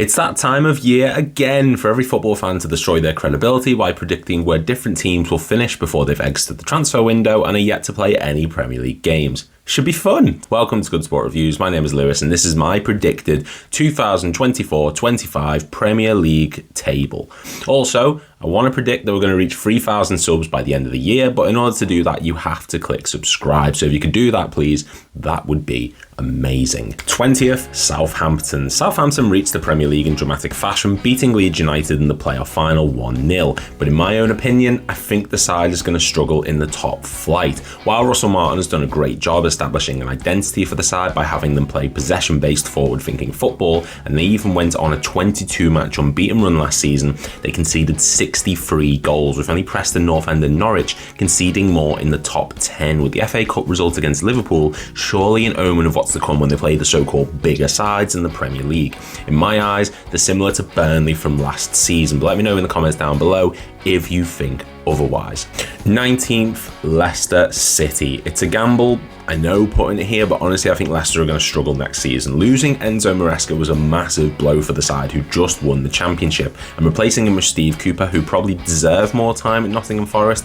It's that time of year again for every football fan to destroy their credibility by predicting where different teams will finish before they've exited the transfer window and are yet to play any Premier League games. Should be fun. Welcome to Good Sport Reviews. My name is Lewis and this is my predicted 2024-25 Premier League table. Also, I want to predict that we're going to reach 3,000 subs by the end of the year, but in order to do that, you have to click subscribe. So if you could do that, please, that would be amazing. 20th, Southampton. Southampton reached the Premier League in dramatic fashion, beating Leeds United in the playoff final 1-0. But in my own opinion, I think the side is going to struggle in the top flight. While Russell Martin has done a great job establishing an identity for the side by having them play possession-based forward-thinking football, and they even went on a 22-match unbeaten run last season, they conceded 63 goals, with only Preston North End and Norwich conceding more in the top 10, with the FA Cup result against Liverpool surely an omen of what's to come when they play the so-called bigger sides in the Premier League. In my eyes, they're similar to Burnley from last season, but let me know in the comments down below if you think otherwise. 19th, Leicester City. It's a gamble, I know, putting it here, but honestly I think Leicester are going to struggle next season. Losing Enzo Maresca was a massive blow for the side who just won the championship, and replacing him with Steve Cooper, who probably deserved more time at Nottingham Forest,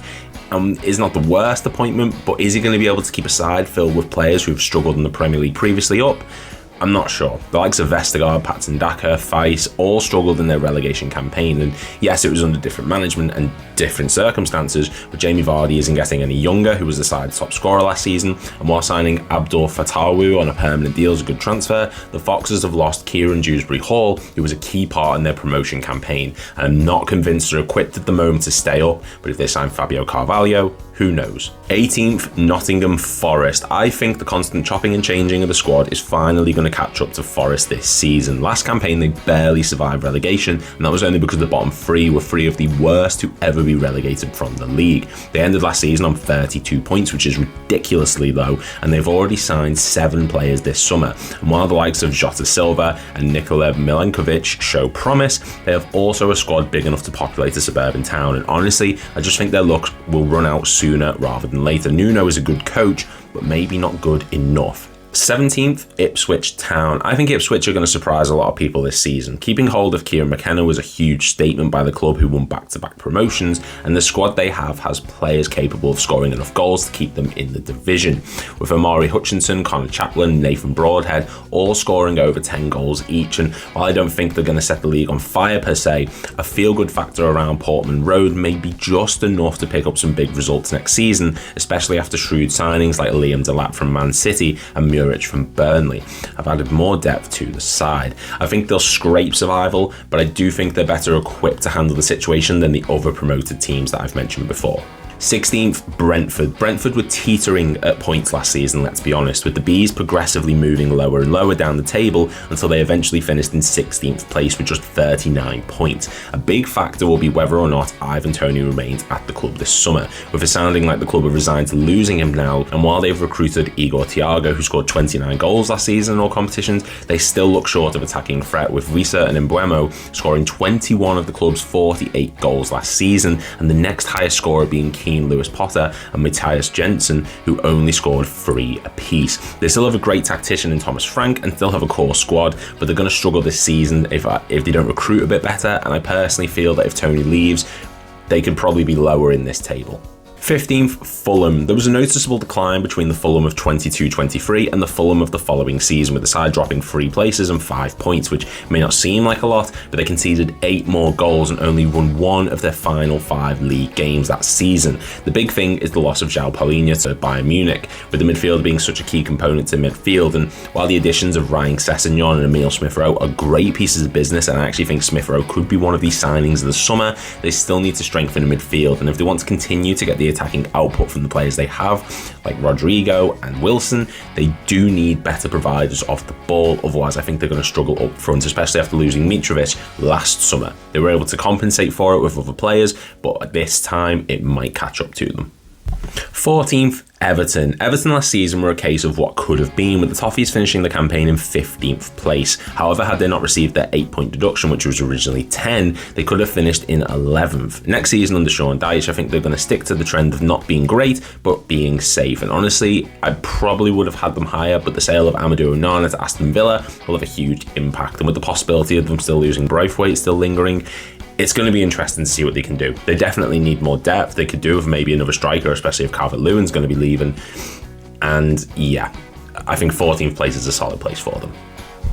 is not the worst appointment, but is he going to be able to keep a side filled with players who have struggled in the Premier League previously up? I'm not sure. The likes of Vestergaard, Patson Daka, Feis all struggled in their relegation campaign, and yes, it was under different management and different circumstances, but Jamie Vardy isn't getting any younger, who was the side's top scorer last season, and while signing Abdul Fatawu on a permanent deal is a good transfer, the Foxes have lost Kieran Dewsbury-Hall, who was a key part in their promotion campaign, and I'm not convinced they're equipped at the moment to stay up, but if they sign Fabio Carvalho, who knows? 18th, Nottingham Forest. I think the constant chopping and changing of the squad is finally going to catch up to Forest this season. Last campaign, they barely survived relegation, and that was only because the bottom three were three of the worst to ever be relegated from the league. They ended last season on 32 points, which is ridiculously low, and they've already signed 7 players this summer. And while the likes of Jota Silva and Nikola Milenkovic show promise, they have also a squad big enough to populate a suburban town, and honestly, I just think their luck will run out sooner rather than later. Nuno is a good coach, but maybe not good enough. 17th, Ipswich Town. I think Ipswich are going to surprise a lot of people this season. Keeping hold of Kieran McKenna was a huge statement by the club, who won back-to-back promotions, and the squad they have has players capable of scoring enough goals to keep them in the division. With Omari Hutchinson, Connor Chaplin, Nathan Broadhead all scoring over 10 goals each, and while I don't think they're going to set the league on fire per se, a feel-good factor around Portman Road may be just enough to pick up some big results next season, especially after shrewd signings like Liam Delap from Man City and Muric from Burnley have added more depth to the side. I think they'll scrape survival, but I do think they're better equipped to handle the situation than the other promoted teams that I've mentioned before. 16th, Brentford. Brentford were teetering at points last season, let's be honest, with the Bees progressively moving lower and lower down the table until they eventually finished in 16th place with just 39 points. A big factor will be whether or not Ivan Toney remains at the club this summer, with it sounding like the club have resigned to losing him now, and while they've recruited Igor Thiago, who scored 29 goals last season in all competitions, they still look short of attacking threat, with Risa and Mbuemo scoring 21 of the club's 48 goals last season, and the next highest scorer being Keane Lewis Potter and Matthias Jensen, who only scored 3 apiece. They still have a great tactician in Thomas Frank and still have a core squad, but they're going to struggle this season if they don't recruit a bit better, and I personally feel that if Toney leaves, they could probably be lower in this table. 15th, Fulham. There was a noticeable decline between the Fulham of 22-23 and the Fulham of the following season, with the side dropping 3 places and 5 points, which may not seem like a lot, but they conceded 8 more goals and only won 1 of their final 5 league games that season. The big thing is the loss of João Palhinha to Bayern Munich, with the midfield being such a key component to midfield, and while the additions of Ryan Sessegnon and Emile Smith-Rowe are great pieces of business, and I actually think Smith-Rowe could be one of these signings of the summer, they still need to strengthen the midfield, and if they want to continue to get the attacking output from the players they have, like Rodrigo and Wilson, they do need better providers off the ball, otherwise I think they're going to struggle up front, especially after losing Mitrovic last summer. They were able to compensate for it with other players, but at this time it might catch up to them. 14th, Everton. Everton last season were a case of what could have been, with the Toffees finishing the campaign in 15th place. However, had they not received their 8-point deduction, which was originally 10, they could have finished in 11th. Next season under Sean Dyche, I think they're going to stick to the trend of not being great, but being safe. And honestly, I probably would have had them higher, but the sale of Amadou Onana to Aston Villa will have a huge impact. And with the possibility of them still losing Braithwaite still lingering, it's going to be interesting to see what they can do. They definitely need more depth. They could do with maybe another striker, especially if Calvert-Lewin's going to be leaving. And yeah, I think 14th place is a solid place for them.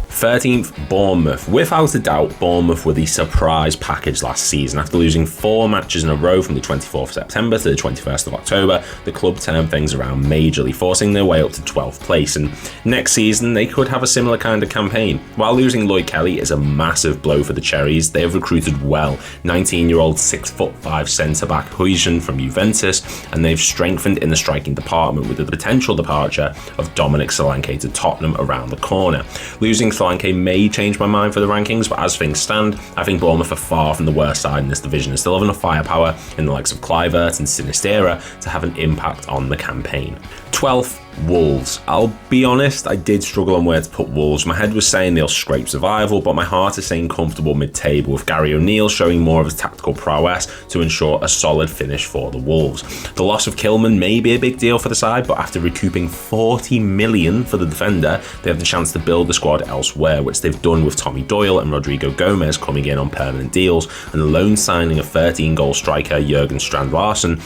13th, Bournemouth. Without a doubt, Bournemouth were the surprise package last season. After losing 4 matches in a row from the 24th of September to the 21st of October, the club turned things around majorly, forcing their way up to 12th place. And next season, they could have a similar kind of campaign. While losing Lloyd Kelly is a massive blow for the Cherries, they have recruited well. 19-year-old 6'5" centre-back Huijsen from Juventus, and they've strengthened in the striking department with the potential departure of Dominic Solanke to Tottenham around the corner. Losing Solanke may change my mind for the rankings, but as things stand, I think Bournemouth are far from the worst side in this division and still have enough firepower in the likes of Kluivert and Sinistera to have an impact on the campaign. 12th, Wolves. I'll be honest, I did struggle on where to put Wolves. My head was saying they'll scrape survival, but my heart is saying comfortable mid-table, with Gary O'Neill showing more of his tactical prowess to ensure a solid finish for the Wolves. The loss of Kilman may be a big deal for the side, but after recouping 40 million for the defender, they have the chance to build the squad elsewhere, which they've done with Tommy Doyle and Rodrigo Gomez coming in on permanent deals, and the loan signing of 13-goal striker Jurgen Strand-Larsen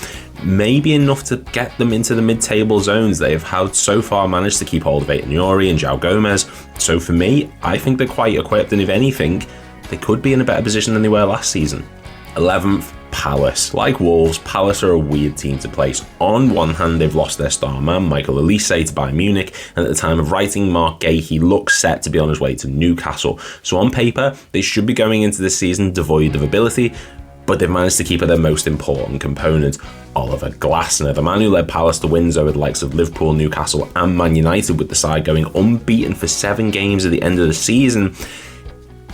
may be enough to get them into the mid-table zones. They have so far managed to keep hold of Eitan Yuri and João Gomez. So for me, I think they're quite equipped, and if anything, they could be in a better position than they were last season. 11th, Palace. Like Wolves, Palace are a weird team to place. On one hand, they've lost their star man, Michael Elise, to Bayern Munich, and at the time of writing, Mark Gahey looks set to be on his way to Newcastle. So on paper, they should be going into this season devoid of ability, but they've managed to keep their most important component, Oliver Glasner, the man who led Palace to wins over the likes of Liverpool, Newcastle and Man United, with the side going unbeaten for 7 games at the end of the season,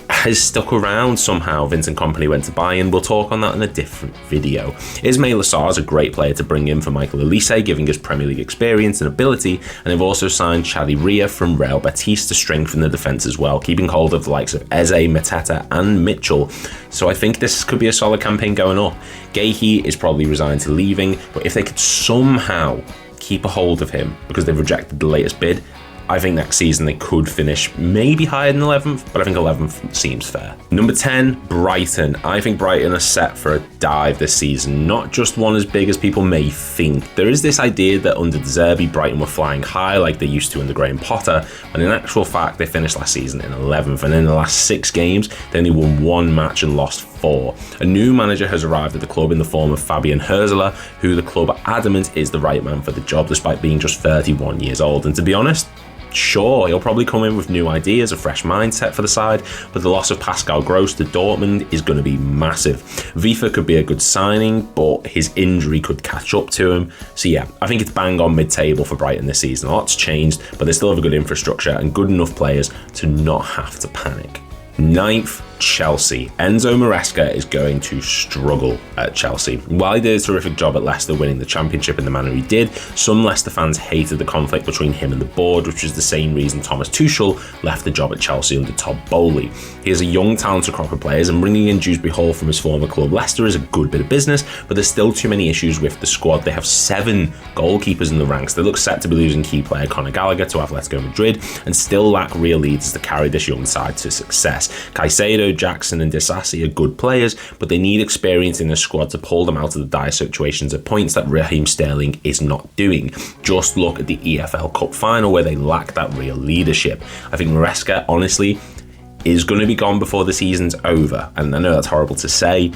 has stuck around somehow. Vincent Kompany went to Bayern. We'll talk on that in a different video. Ismail Assar is a great player to bring in for Michael Elise, giving us Premier League experience and ability, and they've also signed Chadi Ria from Real Betis to strengthen the defence as well, keeping hold of the likes of Eze, Mateta and Mitchell. So I think this could be a solid campaign going up. Gahey is probably resigned to leaving, but if they could somehow keep a hold of him, because they've rejected the latest bid, I think next season they could finish maybe higher than 11th, but I think 11th seems fair. Number 10, Brighton. I think Brighton are set for a dive this season, not just one as big as people may think. There is this idea that under De Zerbi, Brighton were flying high like they used to under Graham Potter, and in actual fact, they finished last season in 11th, and in the last 6 games, they only won 1 match and lost 4. A new manager has arrived at the club in the form of Fabian Hürzeler, who the club are adamant is the right man for the job, despite being just 31 years old. And to be honest, sure, he'll probably come in with new ideas, a fresh mindset for the side, but the loss of Pascal Gross to Dortmund is going to be massive. Vifa could be a good signing, but his injury could catch up to him. So yeah, I think it's bang on mid-table for Brighton this season. A lot's changed, but they still have a good infrastructure and good enough players to not have to panic. 9th, Chelsea. Enzo Maresca is going to struggle at Chelsea. While he did a terrific job at Leicester winning the championship in the manner he did, some Leicester fans hated the conflict between him and the board, which was the same reason Thomas Tuchel left the job at Chelsea under Todd Bowley. He has a young, talented crop of players, and bringing in Dewsbury Hall from his former club Leicester is a good bit of business, but there's still too many issues with the squad. They have 7 goalkeepers in the ranks. They look set to be losing key player Conor Gallagher to Atletico Madrid, and still lack real leaders to carry this young side to success. Caicedo, Jackson and Disasi are good players, but they need experience in the squad to pull them out of the dire situations at points that Raheem Sterling is not doing. Just look at the EFL Cup final where they lack that real leadership. I think Maresca, honestly, is going to be gone before the season's over, and I know that's horrible to say,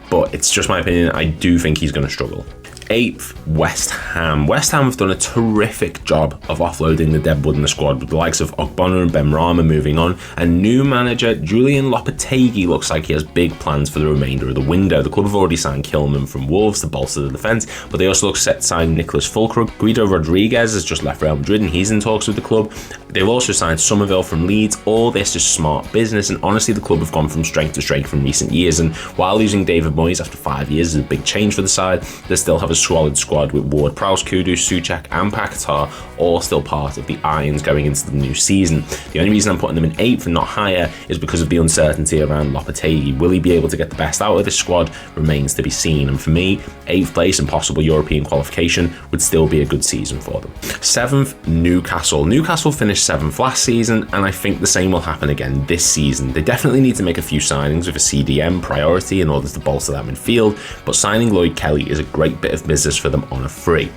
but it's just my opinion. I do think he's going to struggle. 8th, West Ham. West Ham have done a terrific job of offloading the deadwood in the squad, with the likes of Ogbonna and Benrahma moving on, and new manager Julian Lopetegui looks like he has big plans for the remainder of the window. The club have already signed Kilman from Wolves to bolster the defence, but they also look set to sign Nicholas Fulkrug. Guido Rodriguez has just left Real Madrid and he's in talks with the club. They've also signed Somerville from Leeds. All this is smart business, and honestly the club have gone from strength to strength in recent years, and while losing David Moyes after 5 years is a big change for the side, they still have a solid squad with Ward-Prowse, Kudus, Souček and Paquetá all still part of the Irons going into the new season. The only reason I'm putting them in 8th and not higher is because of the uncertainty around Lopetegui. Will he be able to get the best out of this squad remains to be seen, and for me, 8th place and possible European qualification would still be a good season for them. 7th, Newcastle. Newcastle finished 7th last season, and I think the same will happen again this season. They definitely need to make a few signings with a CDM priority in order to bolster that midfield, but signing Lloyd Kelly is a great bit of business for them on a free.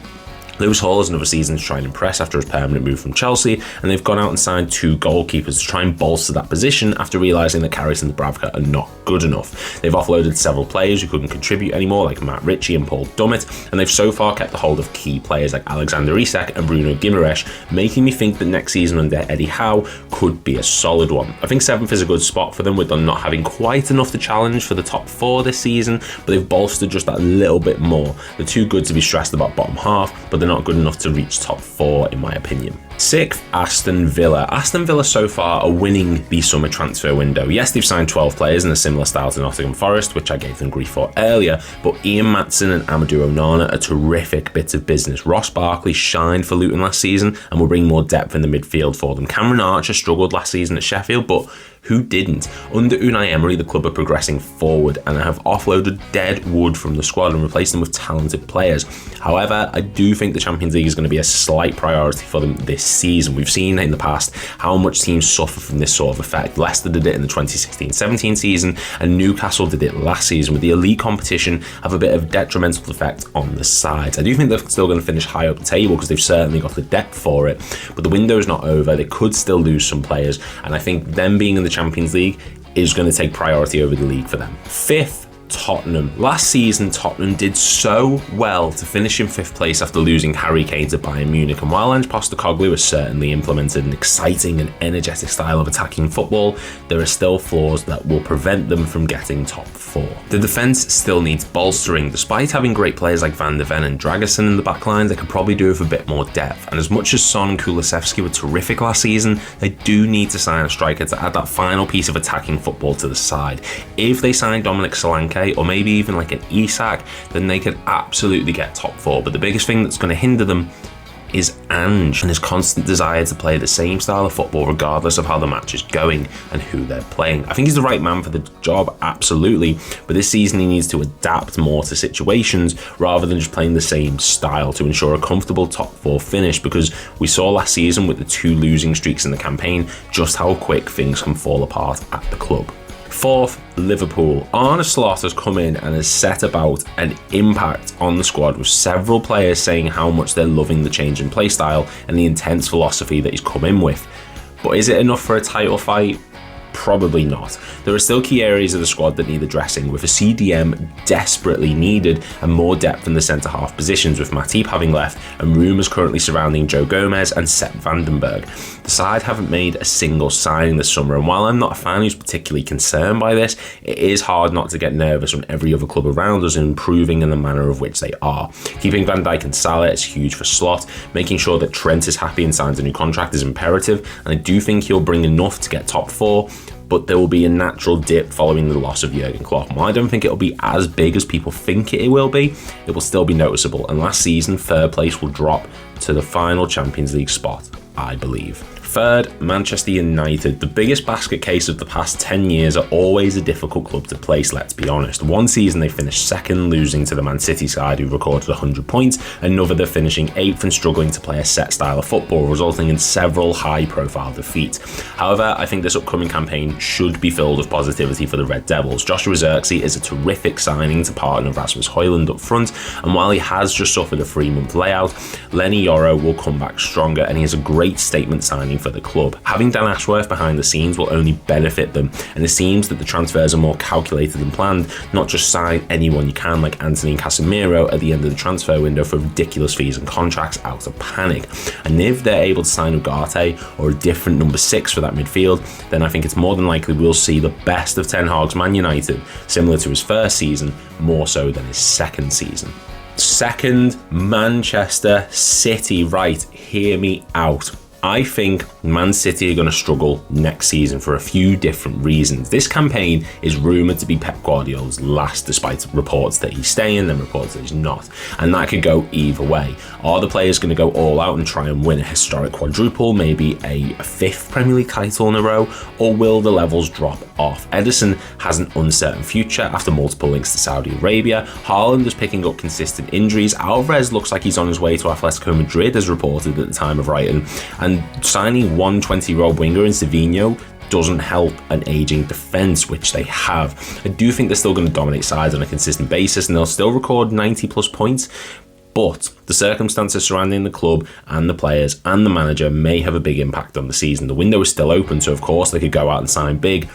Lewis Hall has another season to try and impress after his permanent move from Chelsea, and they've gone out and signed 2 goalkeepers to try and bolster that position after realising that Karius and Dubravka are not good enough. They've offloaded several players who couldn't contribute anymore, like Matt Ritchie and Paul Dummett, and they've so far kept a hold of key players like Alexander Isak and Bruno Guimaraes, making me think that next season under Eddie Howe could be a solid one. I think 7th is a good spot for them, with them not having quite enough to challenge for the top 4 this season, but they've bolstered just that little bit more. They're too good to be stressed about bottom half, but they're not good enough to reach top 4 in my opinion. 6th, Aston Villa. Aston Villa so far are winning the summer transfer window. Yes, they've signed 12 players in a similar style to Nottingham Forest, which I gave them grief for earlier, but Ian Maatson and Amadou Onana are terrific bits of business. Ross Barkley shined for Luton last season and will bring more depth in the midfield for them. Cameron Archer struggled last season at Sheffield, but who didn't? Under Unai Emery, the club are progressing forward and have offloaded dead wood from the squad and replaced them with talented players. However, I do think the Champions League is going to be a slight priority for them this season. We've seen in the past how much teams suffer from this sort of effect. Leicester did it in the 2016-17 season, and Newcastle did it last season, with the elite competition have a bit of detrimental effect on the sides. I do think they're still going to finish high up the table because they've certainly got the depth for it, but the window's not over. They could still lose some players, and I think them being in the Champions League is going to take priority over the league for them. 5th, Tottenham. Last season, Tottenham did so well to finish in 5th place after losing Harry Kane to Bayern Munich, and while Ange Postecoglou has certainly implemented an exciting and energetic style of attacking football, there are still flaws that will prevent them from getting top 4. The defence still needs bolstering. Despite having great players like Van de Ven and Dragusin in the backline, they could probably do with a bit more depth, and as much as Son and Kulusevski were terrific last season, they do need to sign a striker to add that final piece of attacking football to the side. If they sign Dominic Solanke, or maybe even like an Isak, then they could absolutely get top 4. But the biggest thing that's going to hinder them is Ange and his constant desire to play the same style of football regardless of how the match is going and who they're playing. I think he's the right man for the job, absolutely, but this season he needs to adapt more to situations rather than just playing the same style to ensure a comfortable top 4 finish, because we saw last season with the 2 losing streaks in the campaign just how quick things can fall apart at the club. 4th, Liverpool. Arne Slot has come in and has set about an impact on the squad, with several players saying how much they're loving the change in play style and the intense philosophy that he's come in with. But is it enough for a title fight? Probably not. There are still key areas of the squad that need addressing, with a CDM desperately needed and more depth in the centre-half positions, with Matip having left and rumours currently surrounding Joe Gomez and Sepp Vandenberg. The side haven't made a single signing this summer, and while I'm not a fan who's particularly concerned by this, it is hard not to get nervous when every other club around us is improving in the manner of which they are. Keeping Van Dijk and Salah is huge for Slot. Making sure that Trent is happy and signs a new contract is imperative, and I do think he'll bring enough to get top 4, but there will be a natural dip following the loss of Jurgen Klopp. While I don't think it'll be as big as people think it will be, it will still be noticeable, and last season, 3rd place will drop to the final Champions League spot, I believe. 3rd, Manchester United. The biggest basket case of the past 10 years are always a difficult club to place, let's be honest. One season they finished 2nd, losing to the Man City side who recorded 100 points. Another they're finishing 8th and struggling to play a set style of football, resulting in several high-profile defeats. However, I think this upcoming campaign should be filled with positivity for the Red Devils. Joshua Zirkzee is a terrific signing to partner Rasmus Højlund up front, and while he has just suffered a 3-month layout, Lenny Yoro will come back stronger, and he is a great statement signing for the club. Having Dan Ashworth behind the scenes will only benefit them, and it seems that the transfers are more calculated than planned, not just sign anyone you can like Anthony and Casemiro at the end of the transfer window for ridiculous fees and contracts out of panic. And if they're able to sign Ugarte or a different number 6 for that midfield, then I think it's more than likely we'll see the best of Ten Hag's Man United, similar to his first season, more so than his second season. 2nd, Manchester City. Right, hear me out. I think Man City are going to struggle next season for a few different reasons. This campaign is rumoured to be Pep Guardiola's last, despite reports that he's staying and reports that he's not. And that could go either way. Are the players going to go all out and try and win a historic quadruple, maybe a fifth Premier League title in a row, or will the levels drop off? Ederson has an uncertain future after multiple links to Saudi Arabia. Haaland is picking up consistent injuries. Alvarez looks like he's on his way to Atletico Madrid, as reported at the time of writing. And signing one 20-year-old winger in Savinho doesn't help an aging defence, which they have. I do think they're still going to dominate sides on a consistent basis, and they'll still record 90 plus points. But the circumstances surrounding the club and the players and the manager may have a big impact on the season. The window is still open, so of course they could go out and sign big.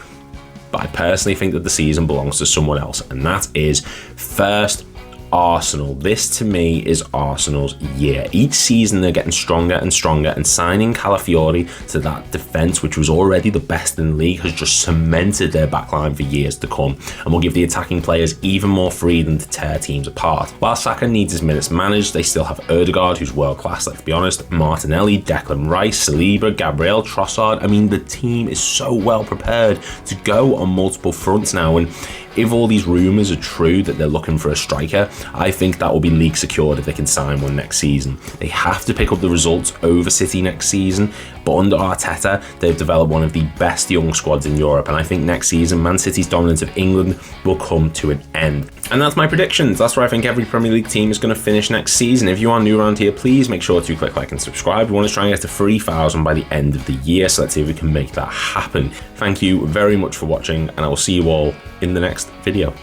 But I personally think that the season belongs to someone else, and that is first Arsenal. This to me is Arsenal's year. Each season they're getting stronger and stronger, and signing Calafiori to that defence, which was already the best in the league, has just cemented their backline for years to come and will give the attacking players even more freedom to tear teams apart. While Saka needs his minutes managed, they still have Ødegaard, who's world class, let's be honest, Martinelli, Declan Rice, Saliba, Gabriel, Trossard. I mean, the team is so well prepared to go on multiple fronts now, and if all these rumours are true that they're looking for a striker, I think that will be league secured if they can sign one next season. They have to pick up the results over City next season, but under Arteta, they've developed one of the best young squads in Europe, and I think next season Man City's dominance of England will come to an end. And that's my predictions. That's where I think every Premier League team is going to finish next season. If you are new around here, please make sure to click like and subscribe. We want to try and get to 3,000 by the end of the year, so let's see if we can make that happen. Thank you very much for watching, and I will see you all in the next video.